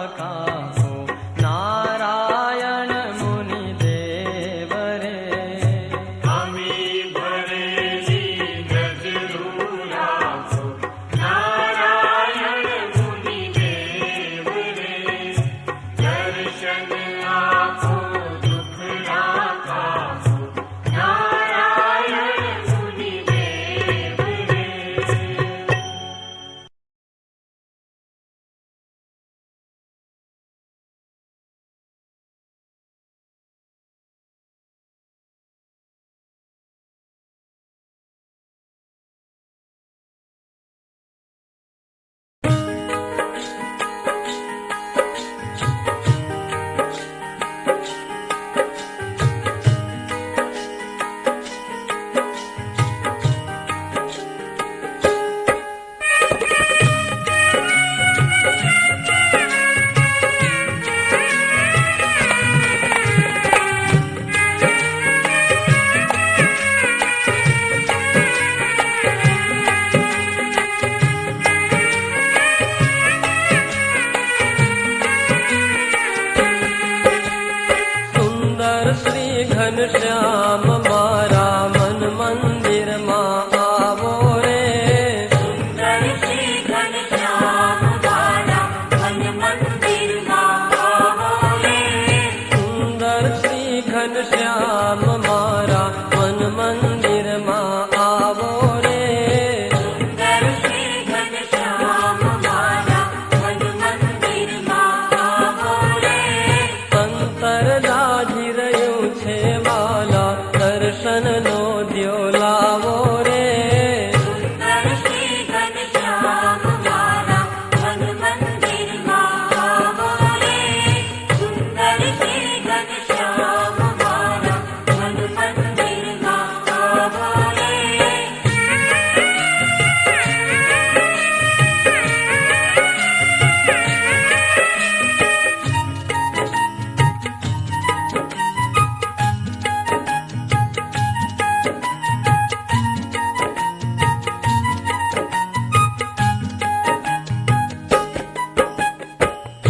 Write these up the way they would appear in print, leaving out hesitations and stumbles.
राखासो नारायण मुनि देव रे। अमी भरेली नजरू राखो नारायण मुनि देव रे। दर्शन आपो दुखड़ा कासो नारायण मुनि देव रे। सुंदर श्री घनश्याम मारा मन मंदिर मां आवो रे। सुंदर श्री घनश्याम मारा मन मंदिर मां आवो रे। सुंदर श्री घनश्याम मारा मन मंदिर मां आवो रे। सुंदर श्री घनश्याम मारा मन मंदिर मां आवो रे। अंतर लाजी રહ્યું છે વાલા દર્શન નો દ્યો લાવો રે। सुंदर श्री घनश्याम मारा मन मंदिर मां आवो रे। सुंदर श्री घनश्याम मारा मन मंदिर मां आवो रे।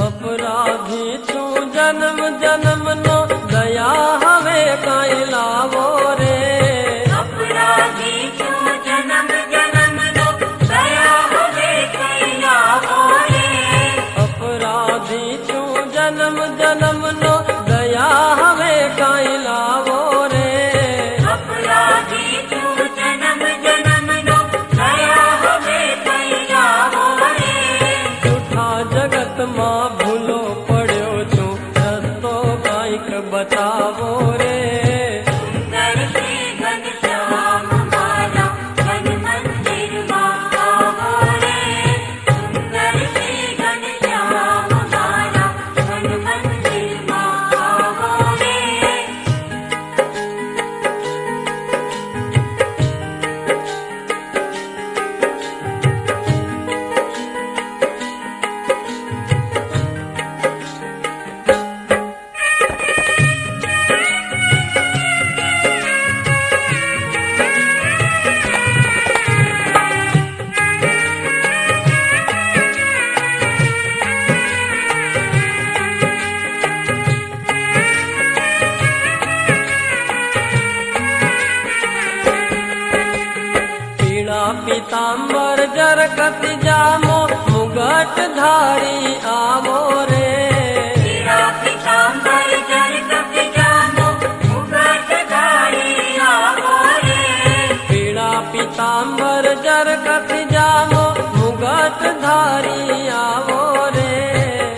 अपराधी છું જન્મ જન્મનો દયા હવે કાંઈ લાવો રે। अपराधी छू जन्म जन्मनो दया हवे कई लावो रे। अपराधी છું જન્મ જન્મનો દયા હવે કાંઈ લાવો રે। अपराधी छू जन्म जन्मनो दया हवे कई लावो रे। જૂઠા જગતમાં ભૂલો પડ્યો છું રસ્તો કાંઈક બતાવો રે। सुंदर श्री घनश्याम मारा मन मंदिर मां आवो रे। सुंदर श्री घनश्याम मारा मन मंदिर मां आवो रे। પીળા પીતાંબર જરકત જામો મુગટ ધારી આવો રે। पीड़ा पीतांबर जरकत जामो मुगट धारी आवो रे। પીળા પીતાંબર જરકત જામો મુગટ ધારી આવો રે।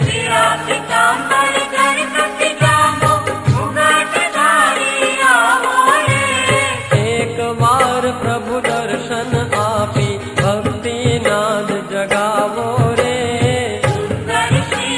पीड़ा पीतांबर जरकत जामो मुगट धारी आवो रे। એક વાર પ્રભુ દર્શન આપી ભક્તિ નાદ જગાવો રે। सुंदर श्री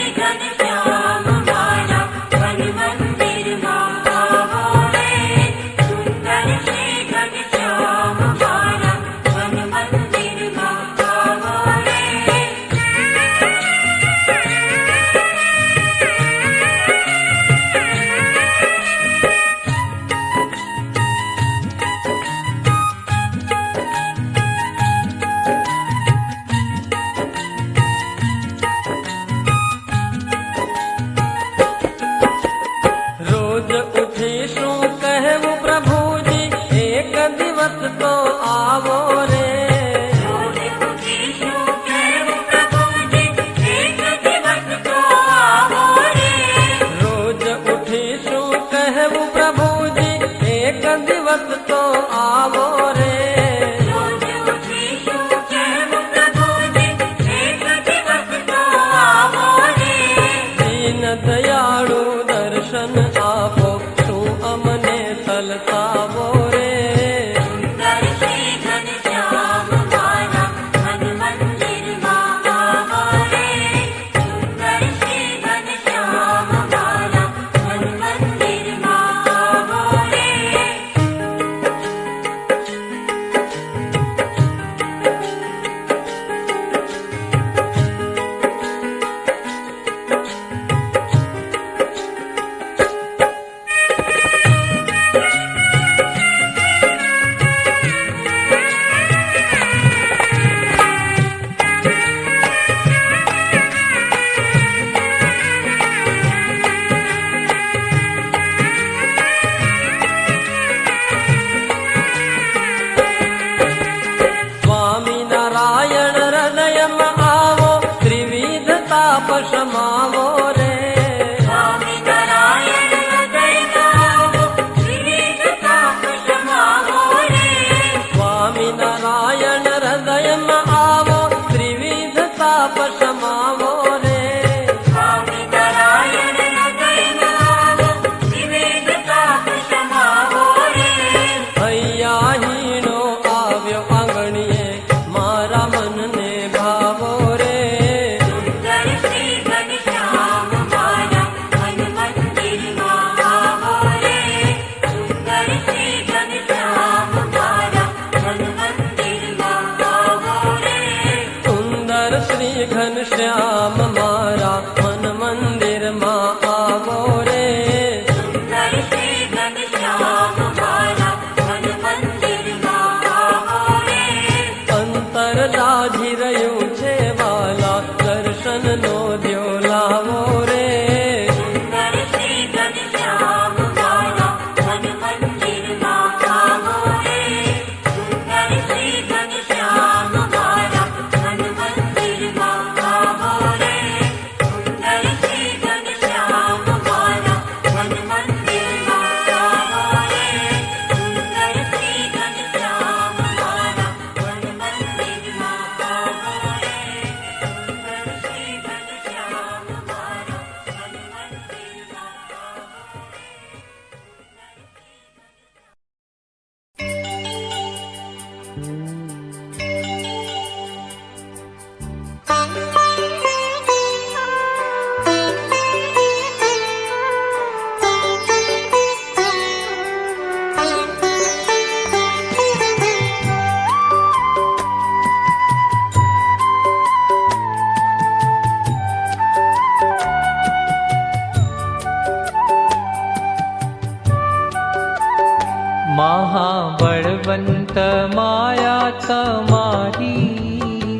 બળવંત માયા તમારી,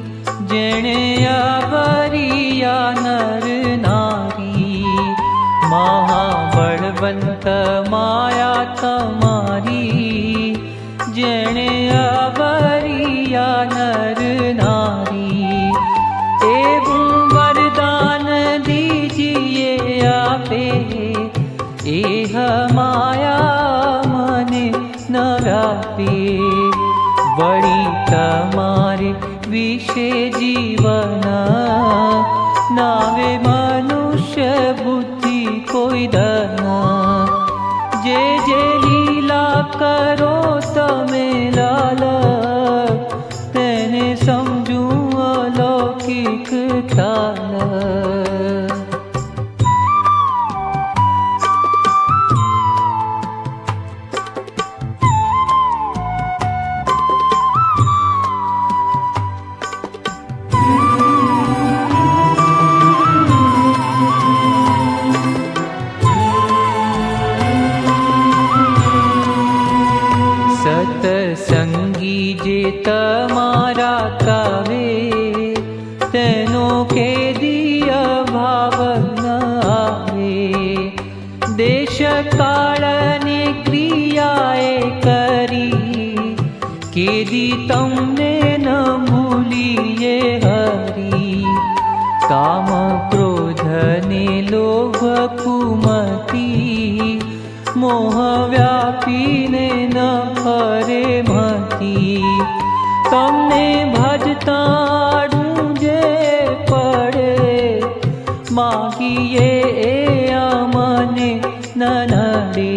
જેણે આવરિયા નર નારી. મહાબળવંત માયા તમારી, જેણે આવરિયા નર નારી. એવું વરદાન દીજીએ આપે, એ માયા મને ન વ્યાપે. વળી તમારે વિશે જીવન નાવે મનુષ્ય બુદ્ધિ કોઈ ધન. જે જે લીલા કરો તમે લાલ, તેને સમજું અલૌકિક ખ્યાલ. સતસંગી જે તમારા કાવે, તેનો કેદીય ભાવ ન આવે. દેશ કાળને ક્રિયાએ કરી, કેદી તમને ન ભૂલીએ હરી. કામ ક્રોધ ને લોભ કુમતી, મોહ વ્યાપીને ન ફરે મતી. તમને ભજતાડું જે પડે, માગીએ એ અમને ન નડે.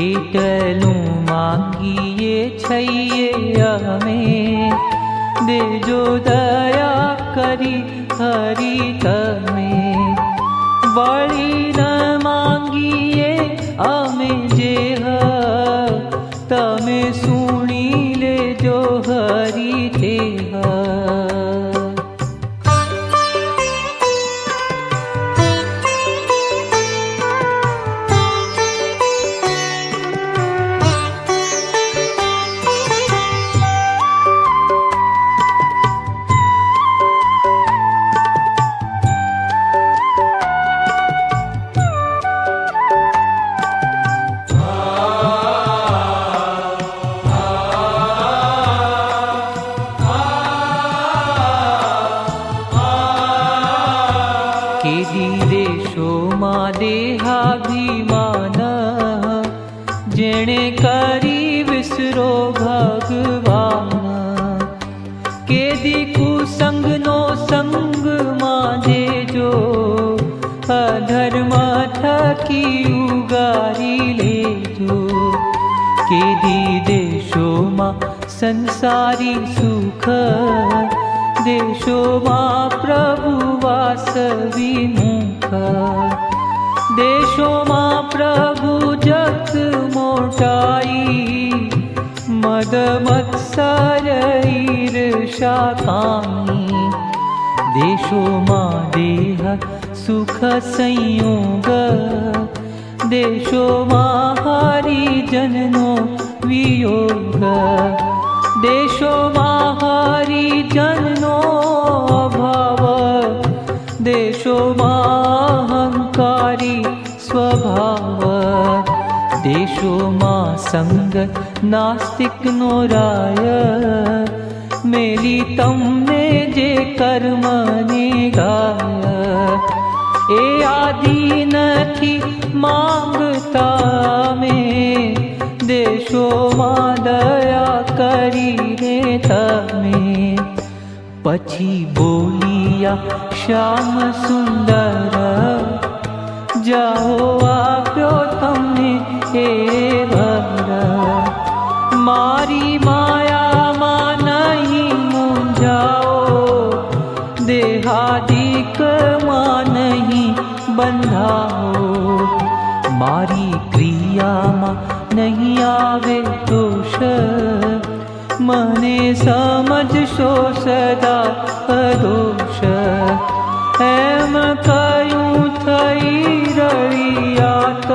એટલું માંગીએ છીએ અમે, દેજો દયા કરી હરી તમે. વળી ન માંગીએ અમે જે તમે સુણી લેજો હરી તે. કેદી દેશોમાં દેહાભિમાન, જેણે કરી વિસરો ભગવાન. કેદી કુસંગનો સંગમાં દેજો, અધર્મ થકી ઉગારી લેજો. કેદી દેશોમાં સંસારી સુખ, દેશોમાં પ્રભુ વાસ વિમુખ. દેશોમાં પ્રભુ જગ મોટાઈ, મદ મત્સર ઈર્ષા કામી. દેશોમાં દેહ સુખ સંયોગ, દેશોમાં હરિજનનો વિયોગ. દેશોમાં હરિજનનો અભાવ, દેશોમાં અહંકારી સ્વભાવ. દેશોમાં સંગ નાસ્તિકનો રાય, મેલી તમને જે કર્મને ગાય. એ આદિ નથી માંગતા અમે, દેશોમાં દયા કરીને તમે. પછી બોલિયા શ્યામ સુંદર, જાઓ આપ્યો તમને એ વર. મારી માયામાં નહીં મૂંઝાઓ, દેહાદિકમાં નહીં બંધાઓ. મારી ક્રિયામાં નહીં આવે દોષ, મને સમજશો સદા અદોષ. એમ કયું થઈ રળિયાત,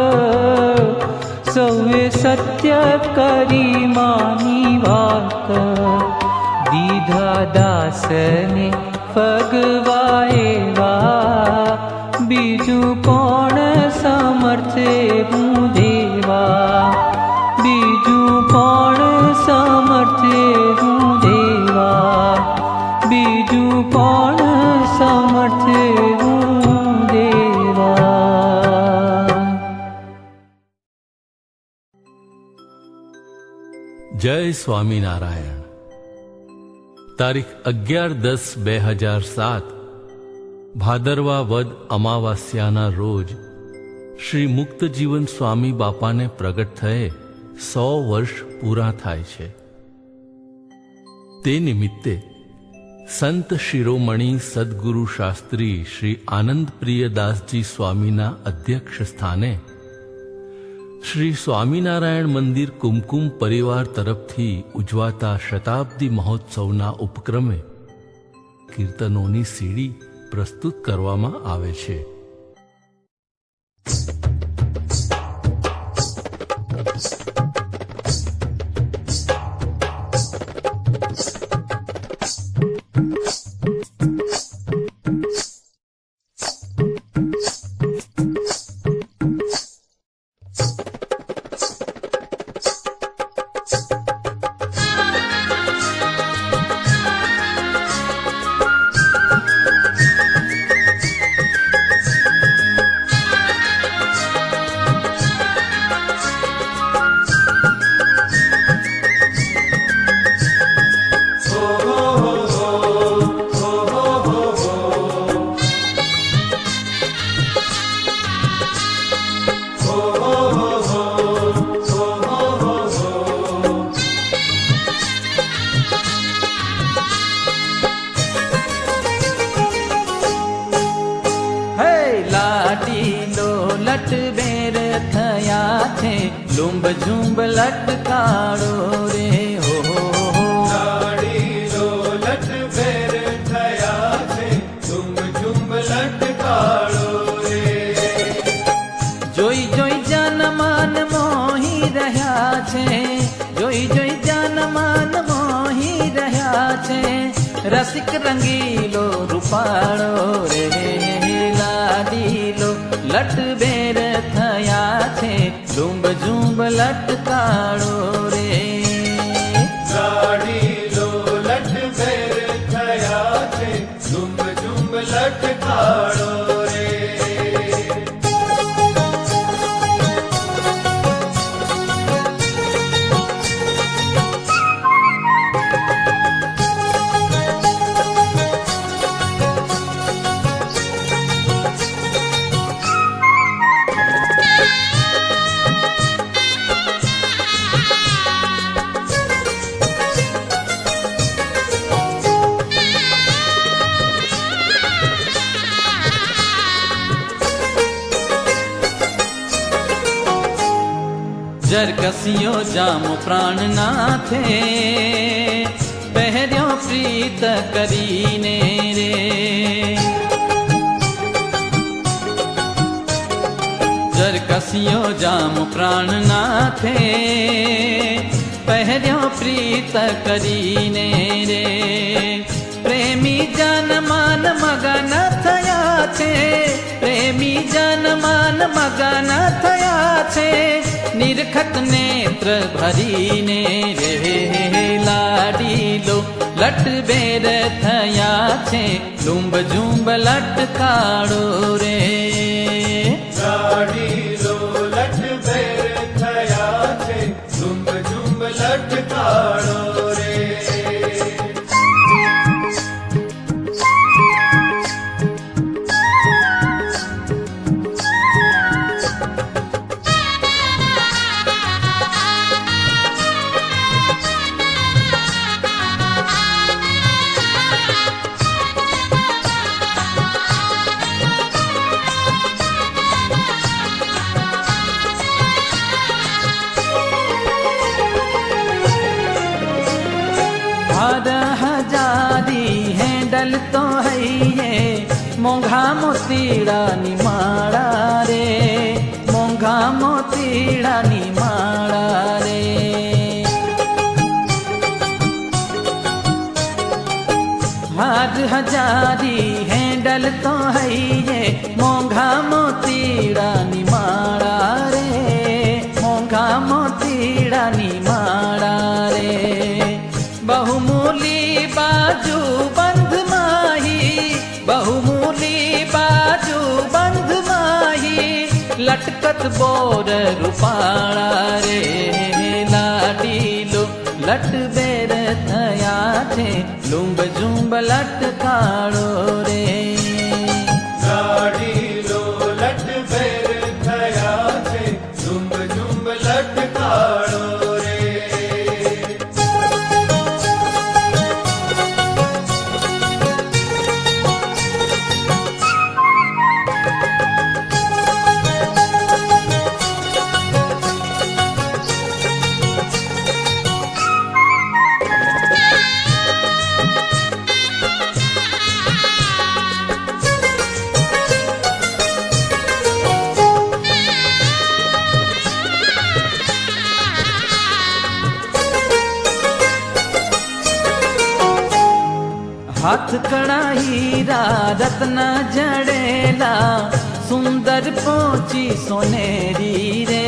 સૌએ સત્ય કરી માન દાસને ફગવાએવા બીજું કોણ સમર્થે હું દેવા બીજું કોણ સમર્થે હું દેવા બીજું કોણ સમર્થે હું દેવા. જય સ્વામિનારાયણ. તારીખ 11-10-2007 ભાદરવા વદ અમાવાસ્યાના રોજ શ્રી મુક્તજીવન સ્વામી બાપાને પ્રગટ થયે 100 વર્ષ પૂરા થાય છે. તે નિમિત્તે સંત શિરોમણી સદગુરુ શાસ્ત્રી શ્રી આનંદપ્રિયદાસજી સ્વામીના અધ્યક્ષ સ્થાને શ્રી સ્વામિનારાયણ મંદિર કુમકુમ પરિવાર તરફથી ઉજવાતા શતાબ્દી મહોત્સવના ઉપક્રમે કીર્તનોની સીડી પ્રસ્તુત કરવામાં આવે છે. લટબેર થયા છે લુંબ ઝુંબ લટકાળો રે હો લાડીલો લટબેર થયા છે ઝુંબ ઝુંબ લટકાળો રે. જોઈ જોઈ જાનમાન મોહી રહ્યા છે જોઈ જોઈ જાનમાન મોહી રહ્યા છે રસિક રંગીલો રૂપાળો રે લાડીલો લટબેર થયા છે ઝુંબ ઝુંબ લટકાળો રે. લાડીલો લટબેર થયા છે ઝુંબ ઝુંબ લટકાળો રે. જરકસિયો જામો પ્રાણનાથે પહેર્યો પ્રીત કરીને રે. જરકસિયો જામો પ્રાણનાથે પહેર્યો પ્રીત કરીને રે. પ્રેમી જનમાન મગન થયા છે પ્રેમી જનમાન મગન થયા છે નિરખત નેત્ર ભરીને રે લાડીલો લટબેર થયા છે લુંબ ઝુંબ લટકાળો રે. લાડીલો લટબેર થયા છે ઝુંબ ઝુંબ લટકાળો રે. હેન્ડલ તો હૈયે મોંઘા મોતીડાની માળા રે મોંઘા મોતીડાની માળા રે. 4,000 हैंडल तो है ये मोंघा मोतीड़ा निमाड़ा रे, मोंघा मोतीड़ा निमाड़ा रे। बहुमूली बाजू बंध माही, बहुमूली बाजू बंध माही, लटकत बोर रूपाड़ा रे। लाडीलो लट बेर थया छे, लुंब झुंब लटकाड़ो रे। લાડીલો લટ ભેર થયા છે, ઝુંબ ઝુંબ લટકાળો રે. हाथ कड़ा हीरा रत्न जड़ेला, सुंदर पोची सोनेरी रे,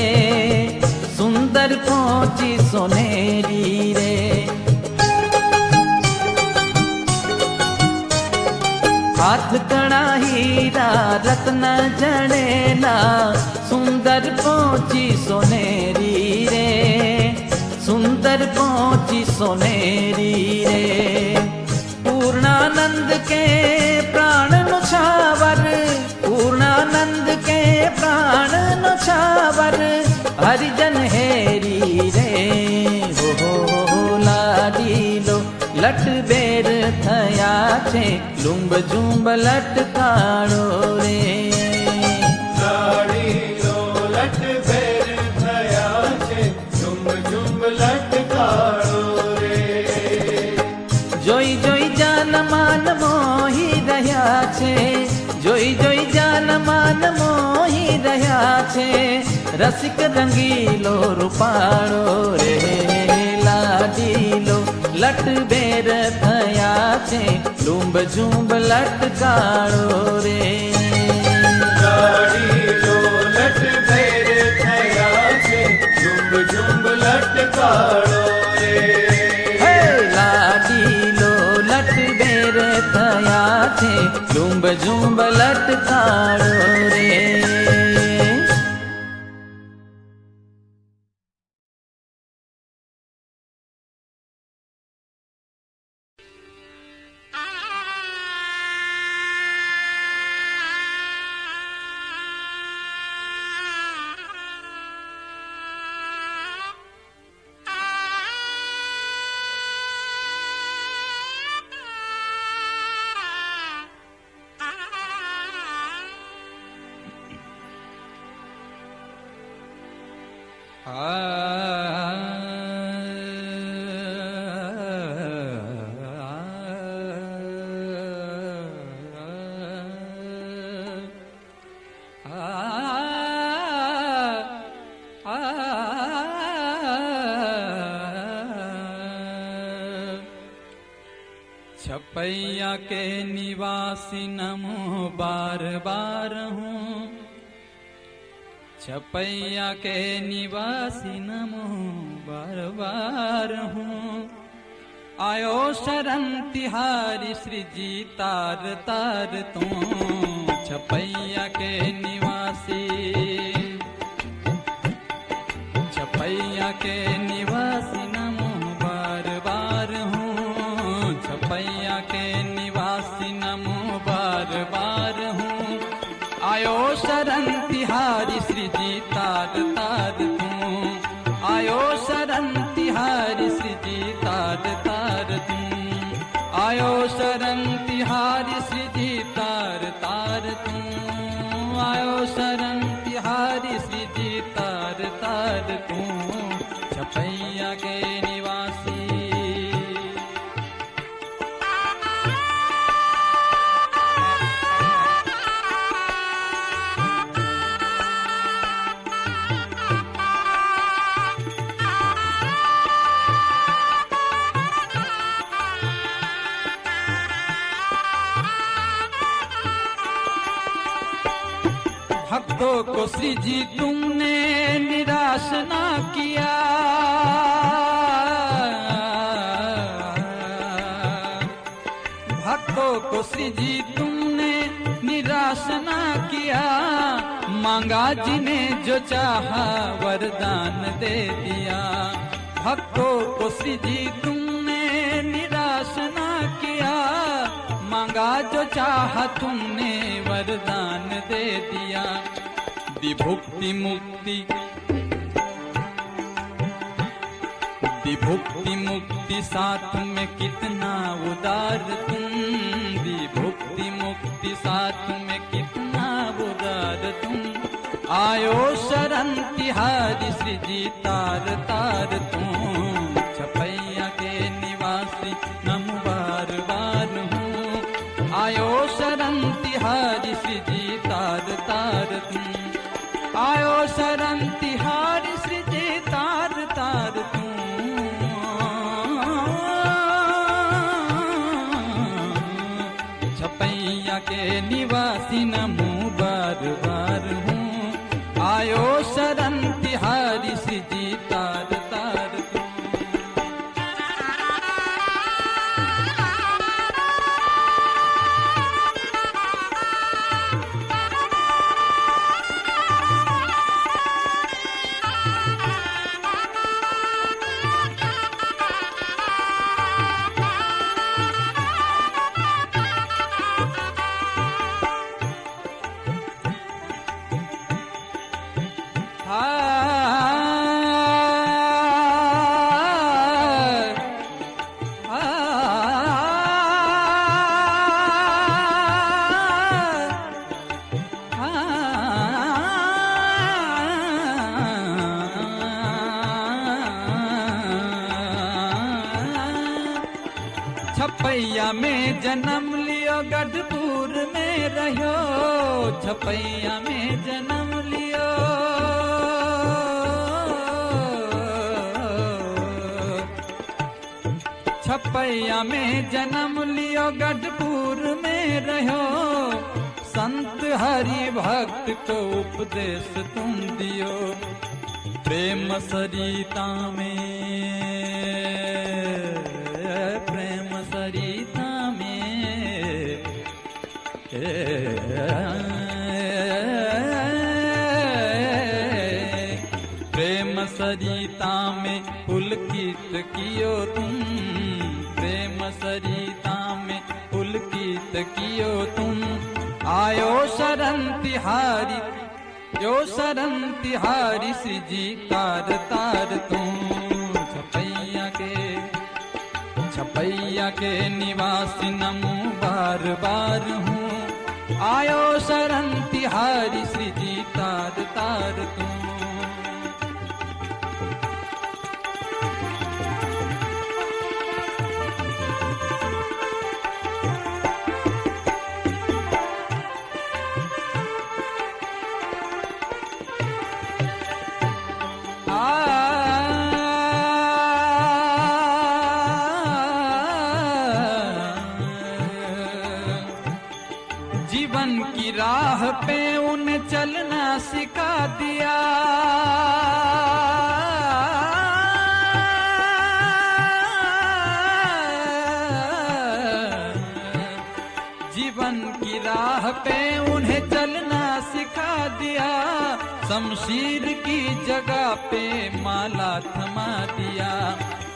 सुंदर पोची सोनेरी रे। हाथ कड़ा हीरा रत्न जड़ेला, सुंदर पोची सोनेरी रे, सुंदर पोची सोनेरी रे। पूर्णानंद के प्राण नुछावर, पूर्णानंद के प्राण नुछावर, हरिजन हेरी रे। हो लाडीलो लट बेर थया छे, लुंब झुंब लटकाड़ो रे। લાડીલો લટ ભેર થયા છે, ઝુંબ ઝુંબ લટકાળો રે. જોઈ જોઈ જાન માન મોહી રહ્યા છે, જોઈ જોઈ જાન માન મોહી રહ્યા છે, રસિક રંગીલો રૂપાળો રે। લાડીલો લટ બેર થયા છે, લુંબ ઝુંબ લટકાળો રે। લાડીલો લટ ભેર થયા છે, ઝુંબ ઝુંબ લટકાળો રે. હે લાડીલો લટ બેર થયા છે, લુંબ ઝુંબ લટકાળો રે। छपैया के निवासी नमो बार बार हूँ, छपैया के निवासी नमो बार बार हूँ। आयो शरण तिहारी श्री जी तार तार तू, छपैया के निवासी, छपैया के निवासी नमो बार बार हूँ, छपैया के निवासी नमो बार बार हूँ। आयो शरण तिहारी श्री जी तार तार तू, आयो शरण तिहारी श्री जी तार तार तू, आयो शरण तिहारी श्री जी तार तार तू, आयो शरण तिहारी श्री जी तार तार तू, छपैया के निवासी। भक्तों को श्री जी तुमने निराश ना किया, भक्तों को श्री जी तुमने निराश ना किया, मांगा जिन्हें जो चाहा वरदान दे दिया। भक्तों को श्री जी तुमने निराश ना किया, मांगा जो चाहा तुमने वरदान दे दिया। विभुक्ति मुक्ति, विभुक्ति मुक्ति साथ में कितना उदार तुम, विभुक्ति मुक्ति साथ में कितना उदार तुम। आयो शरण तिहारी श्री जी तार तार तुम, छपैया के निवासी नमो बार बार हूँ। आयो शरण तिहारी श्री जी तार तार तुम, आयो शरण तिहारी श्री जी तार तार तुम। छपैया के निवासी नमो बार बार हूँ। आयो शरण तिहारी श्री जी तार तार तुम। छपैया में जन्म लियो गढ़पुर में रहो, छपैया में जन्म लियो, छपैया में जन्म लियो गढ़पुर में रहो। संत हरि भक्त को उपदेश तुम दियो, प्रेम सरिता में, प्रेम सरिता में, प्रेम सरिता में पुलकित कियो तुम, प्रेम सरिता में पुलकित कियो तुम। आयो शरण तिहारी, यो शरण तिहारी श्री जी तार तार तुम। छपैया के निवासी नमो बार बार हूँ। आयो शरण तिहारी श्री जी तार तार तुम। जीवन की राह पे उन्हें चलना सिखा दिया, जीवन की राह पे उन्हें चलना सिखा दिया। शमशीर की जगह पे माला थमा दिया,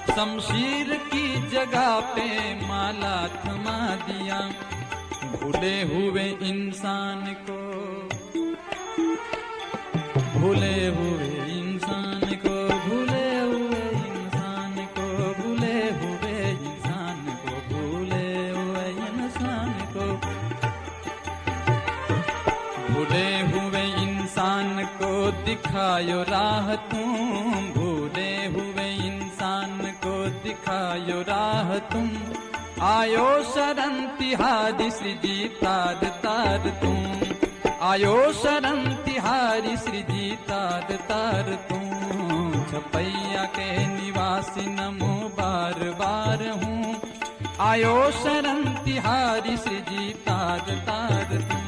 शमशीर की जगह पे माला थमा दिया। भूले हुए इंसान को, भूले हुए इंसान को, भूले हुए इंसान को, भूले हुए इंसान को, भूले हुए इंसान को, भूले हुए इंसान को दिखायो राह तुम, भूले हुए इंसान को दिखायो राह तुम। आयो शरण तिहारी श्री जी तार तार तुम, आयो शरण तिहारी श्री जी तार तार तुम। छपैया के निवासी नमो बार बार हूँ। आयो शरण तिहारी श्री जी तार तार तुम।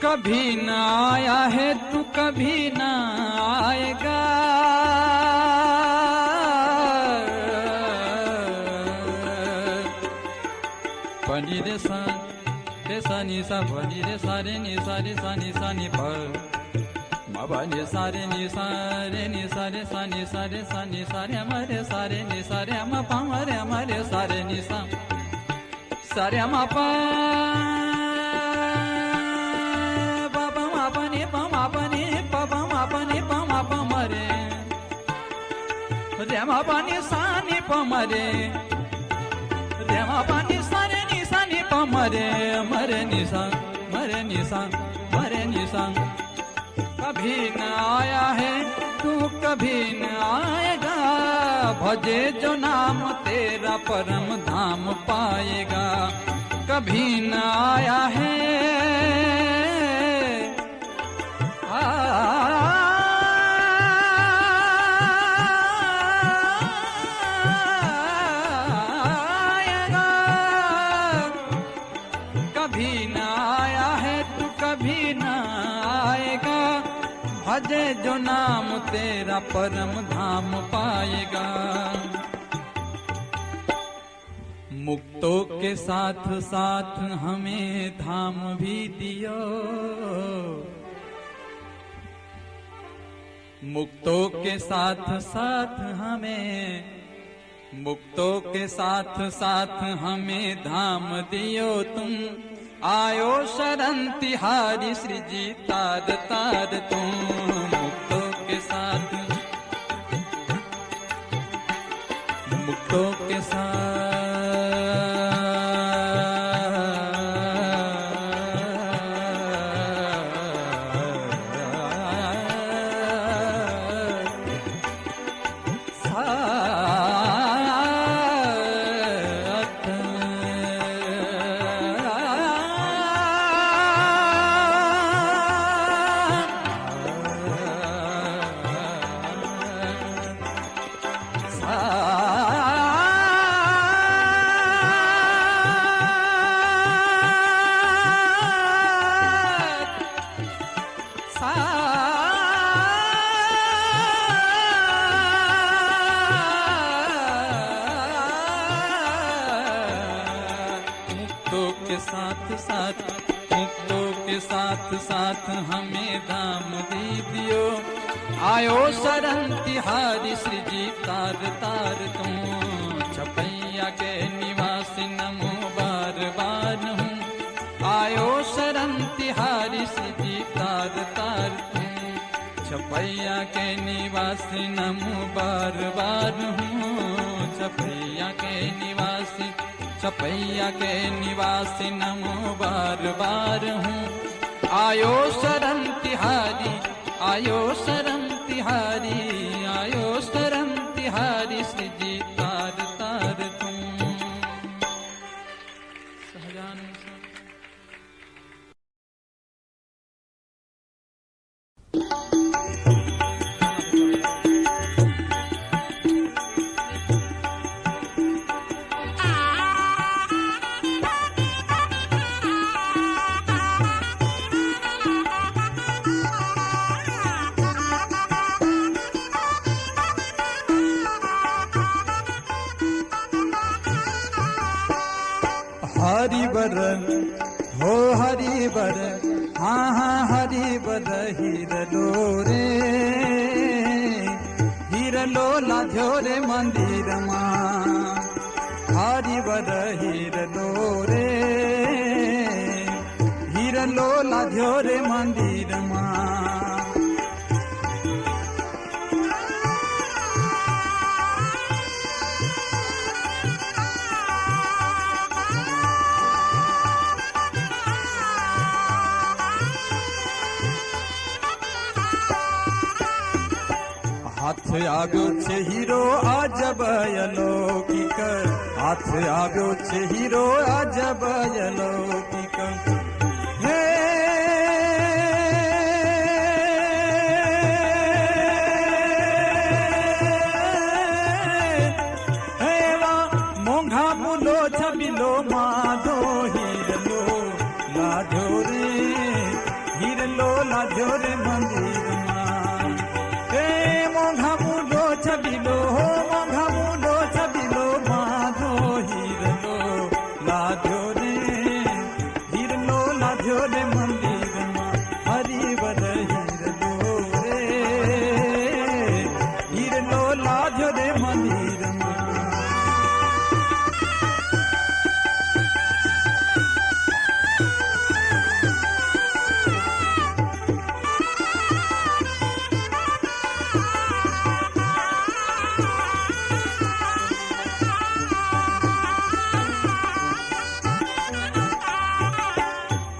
कभी न आया है तू कभी न आएगा। पनी रे सा नि सा पनी रे सा रे नि सा रे सा नि सा नि प म प नि सा रे नि सा रे नि सा रे सा नि सा रे सा नि सा रे म रे सा रे नि सा रे म प म रे सा रे नि सा रे म प रे म प नि सा नि प म रे रे म प नि सा रे नि सा नि प म रे नि सा नि सा। कभी न आया है तू कभी न आएगा, भजे जो नाम तेरा परम धाम पाएगा। कभी न आया है भजे जो नाम तेरा परम धाम पाएगा। मुक्तों के साथ साथ हमें धाम भी दियो, मुक्तों के साथ साथ हमें, मुक्तों के साथ साथ हमें धाम दियो तुम। आयो शरण तिहारी श्री जी तार तार तुम। मुक्तों के साथ, मुक्तों के साथ साथ हमें धाम दीदियो। आयो शरण तिहारी श्री जी तार तार तुम। छपैया के निवासी नमो बार बार हूँ। आयो शरण तिहारी श्री जी तार तार तुम। छपैया के निवासी नमो बार बार हूँ। छपैया के निवासी, छपैया के निवासी नमो बार बार हूँ। आयो शरण तिहारी, आयो शरण तिहारी, आयो शरण तिहारी श्री जी तार तार तुम। सहजानंद हरि बर हो हरि बर, हाँ हाँ हरि बर हिरलो रे, हिरलो लाध्यो रे मंदिर मां। हरि बर हिरलो रे, हिरलो लाध्यो रे मंदिर मां। हाथ આવ્યો છે હીરો અજબ અલૌકિક, હાથ આવ્યો છે હીરો અજબ અલૌકિક। હે એવા મોંઘા બોલો છબીલો માધો હીરલો લાધો રે,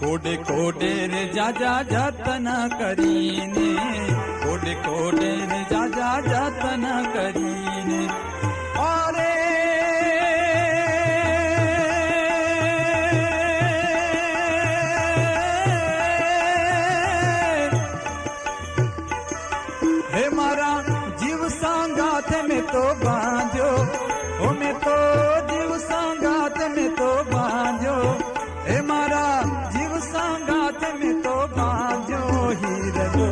કોડે કોડે રે જાજા જતન કરીને કોડે કોડે રે જાજા જતન કરીને અરે હે મારા જીવ સંગાથ મેં તો બાંધ્યો ઓ મેં તો જીવ સંગાથ મેં તો બાંધ્યો હે મારા જીવ સંગાથ મેં તો બાંધ્યો હીરલો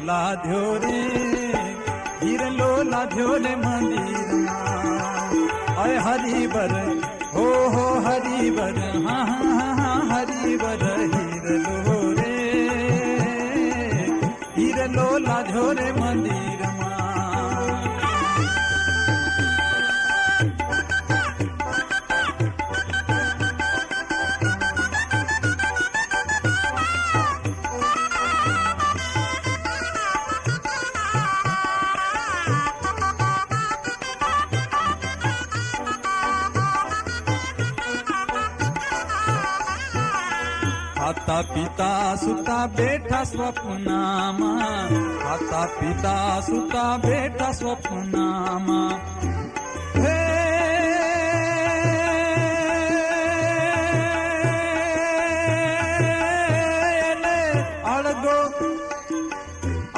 લાધ્યો રે હીરલો લાધ્યો રે મંદિરમાં અય હરિબર હો હરિબર હા હા હા હરિબર હીરલો રે હીરલો લાધ્યો રે મંદિરમાં ખાતા પિતા સુતા બેઠા સ્વપ્નામાં ખાતા પિતા સુતા બેઠા સ્વપ્નામાં હે અળગો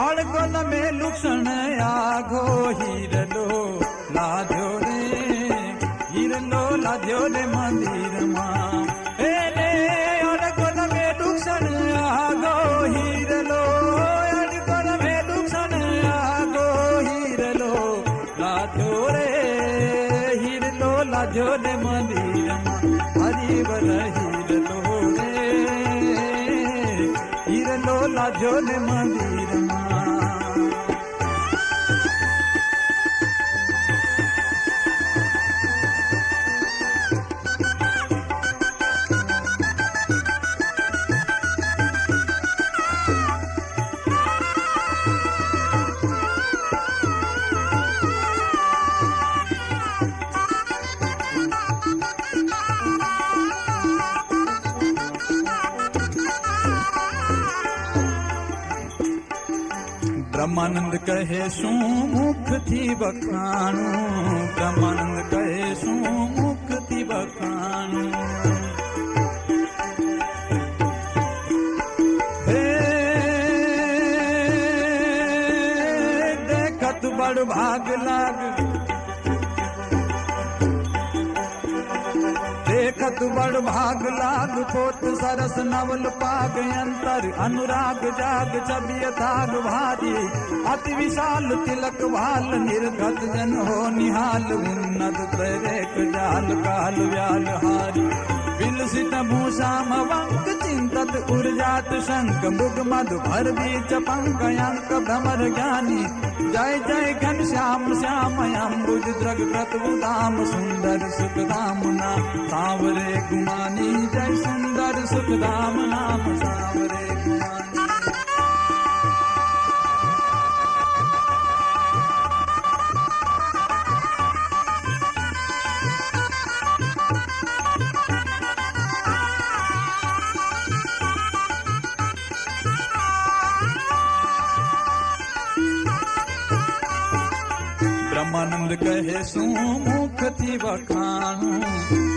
અળગો નમે લુક્ષણ આઘો હીરલો લાધ્યો રે હીરલો લાધ્યો રે મંદિરમાં હીરલો અડગણ મે દુક્ષણ આગો હીરલો લાધ્યો રે હીરલો લાધ્યો રે મંદિરમાં હરિવર હીરલો રે હીરલો લાધ્યો રે મંદિરમાં બ્રહ્માનંદ કહે શું મુખથી વખાણું બ્રહ્માનંદ કહે શું મુખથી વખાણું હે દેખત બડ ભાગ લાગ देखत बड़ भाग लाग पोत सरस नवल पाग अंतर अनुराग जाग छबिय थाग भारी अति विशाल तिलक भाल निर्गत जन हो निहाल उन्नत प्रेरेक जाल काल व्याल हारी विलसित भूषाम वंक चिंतत उर्जात शंक मुग मधु भर बीच पंक अंक भ्रमर ज्ञानी जय जय घन श्याम श्याम अम्बुज द्रग कृतबुदाम सुंदर सुख धाम नाम सांवरे गुमानी जय सुंदर सुख धाम नाम सांवरे गुमानी ब्रह्मानंद कहे શું મુખથી વખાણું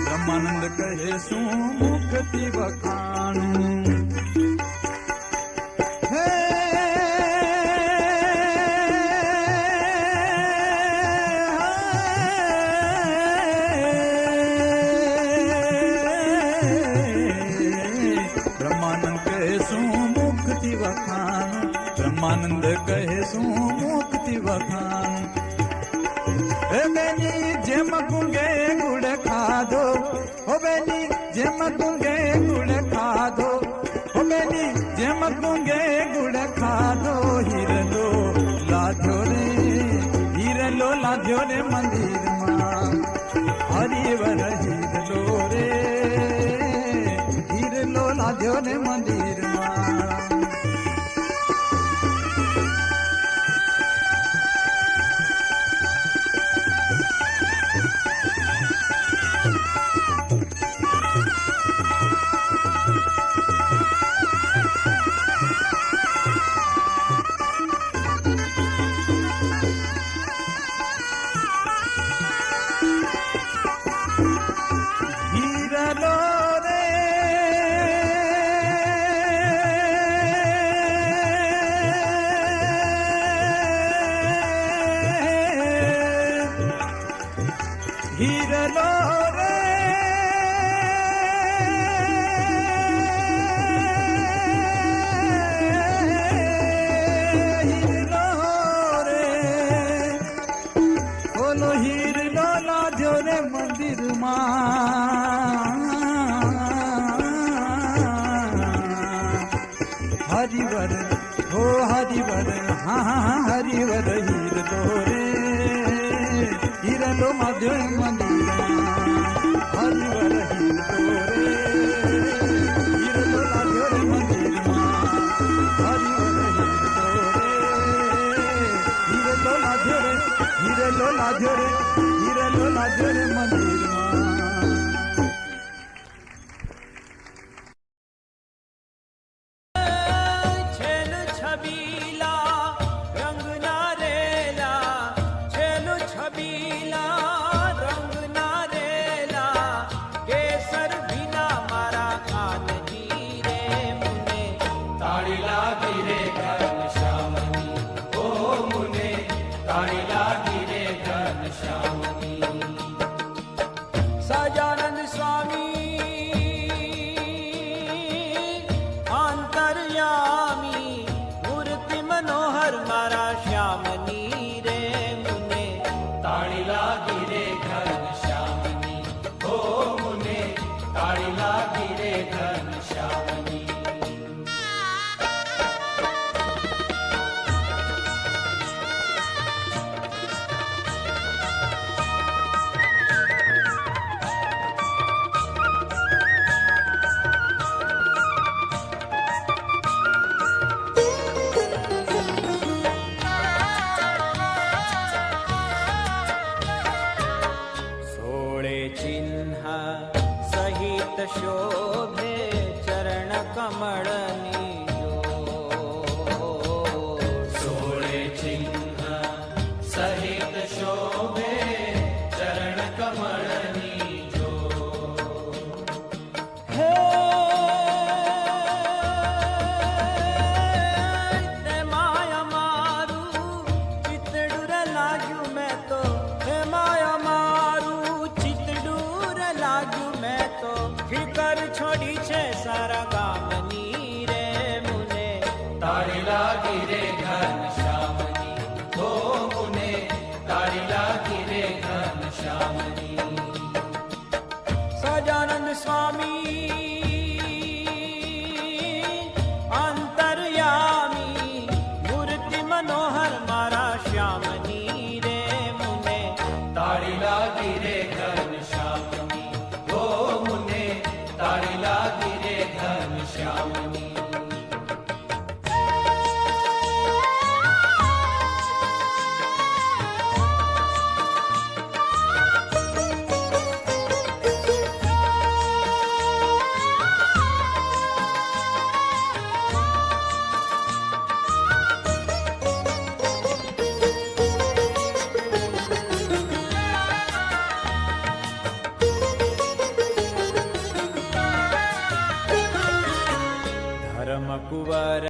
બ્રહ્માનંદ કહે શું મુખથી વખાણું હે બ્રહ્માનંદ કહે શું મુખથી વખાણું બ્રહ્માનંદ કહે શું મુખથી વખાણું હે બેની જેમ ગુંગે ગુડ ખાધો હો બેની જેમ ગુંગે ગુડ ખાધો હો બેની જેમ ગુંગે ગુડ ખાધો હીરલો લાધ્યો રે મંદિરમાં હરિવર હીરલો રે હીરલો લાધ્યો રે મંદિરમાં रे હીરલો રે ઓલો હીરલો લાજો રે મંદિરમાં હરિવર હો હરિવર હા હા હરિવર હીરલો રે હીરલો માધ્ય મંદિરમાં હરિવર હીરલો રે હીરલો લાગ્યો રે મંદિરમાં હરિવર હીરલો રે હીરલો લાગ્યો રે હીરલો લાગ્યો રે હીરલો લાગ્યો રે મંદિરમાં છેલ છબીલા રંગના રેલા છેલ છબીલા રંગના રેલા કેસર વિના મારા કાનજી રે મુને તાળી લાગી રે ઘનશ્યામની ઓ મુને તાળી લાગી રે ઘનશ્યામની સજાનંદ સ્વામી આંતર્યામી મૂર્તિ મનોહર મારા શ્યામની રે મુને તાળી લાગી રે ઘનશ્યામની ઓ મુને તાળી લાગી રે ઘનશ્યામની સોળે ચિહ્ન સહિત શોભે ચરણ કમળની સોળે ચિહ્ન સહિત શોભે ચરણ કમળની જો હે તે માયા મારું ચિતડુર લાગ્યું મેં તો હે માયા મારું ચિતડુર લાગ્યું મેં તો ફિકર છોડી છે સારા ગામની રે મુને તાળી લાગી રે ઘનશ્યામની ઓ મુને તાળી લાગી રે ઘનશ્યામની સજાનંદ સ્વામી